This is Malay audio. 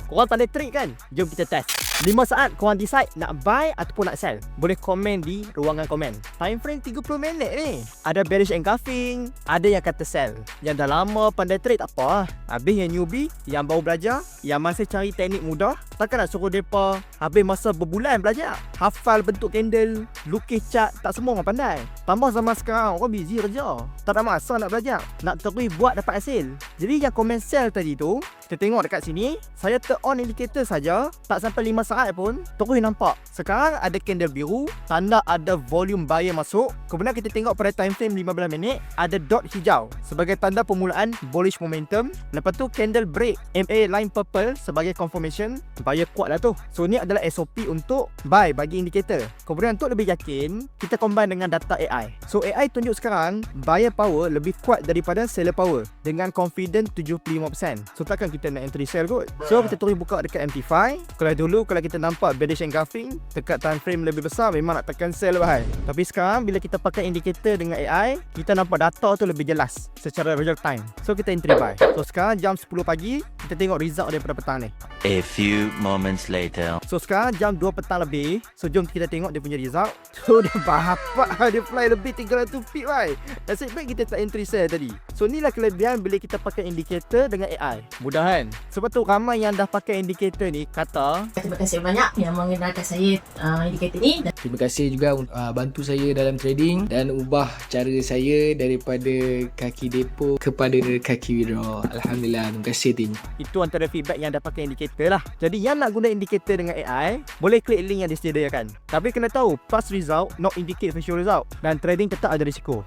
Korang pandai trade kan? Jom kita test. 5 saat korang decide nak buy ataupun nak sell. Boleh komen di ruangan komen. Time frame 30 minit ni. Ada bearish engulfing, ada yang kata sell. Yang dah lama pandai trade tak apa lah. Habis yang newbie, yang baru belajar, yang masih cari teknik mudah, takkan nak suruh mereka habis masa berbulan belajar. Hafal bentuk candle, lukis chart, tak semua orang pandai. Tambah zaman sekarang orang busy kerja, tak ada masa nak belajar, nak terus buat dapat hasil. Jadi yang komen sell tadi tu, kita tengok dekat sini, saya turn on indicator saja, tak sampai 5 saat pun terus nampak. Sekarang ada candle biru, tanda ada volume buyer masuk. Kemudian kita tengok pada time frame 15 minit, ada dot hijau sebagai tanda permulaan bullish momentum. Lepas tu candle break MA line purple sebagai confirmation buyer kuat lah tu. So ni adalah SOP untuk buy bagi indikator. Kemudian untuk lebih yakin, kita combine dengan data AI. So AI tunjuk sekarang buyer power lebih kuat daripada seller power dengan confident 75%. So takkan kita nak entry sell kot. So kita terus buka dekat MT5. Kalau kita nampak bearish engulfing dekat time frame lebih besar, memang nak tekan sell bahai. Tapi sekarang bila kita pakai indikator dengan AI, kita nampak data tu lebih jelas secara real time. So kita entry buy. So sekarang jam 10 pagi, kita tengok result daripada petang ni. A few moments later. So sekarang jam 2 petang lebih. So jom kita tengok dia punya result. So dia bahapak, dia fly lebih 300 feet right. Nasib baik kita tak entry sell tadi. So inilah kelebihan bila kita pakai indikator dengan AI. Mudah kan? Sebab tu ramai yang dah pakai indikator ni kata, terima kasih banyak yang mengenalkan saya indikator ni. Terima kasih juga bantu saya dalam trading dan ubah cara saya daripada kaki depo kepada kaki withdraw. Alhamdulillah, terima kasih tim. itu antara feedback yang dah pakai indikator lah. Jadi yang nak guna indikator dengan AI, boleh klik link yang disediakan. Tapi kena tahu, past result not indicate future result. Dan trading tetap ada risiko.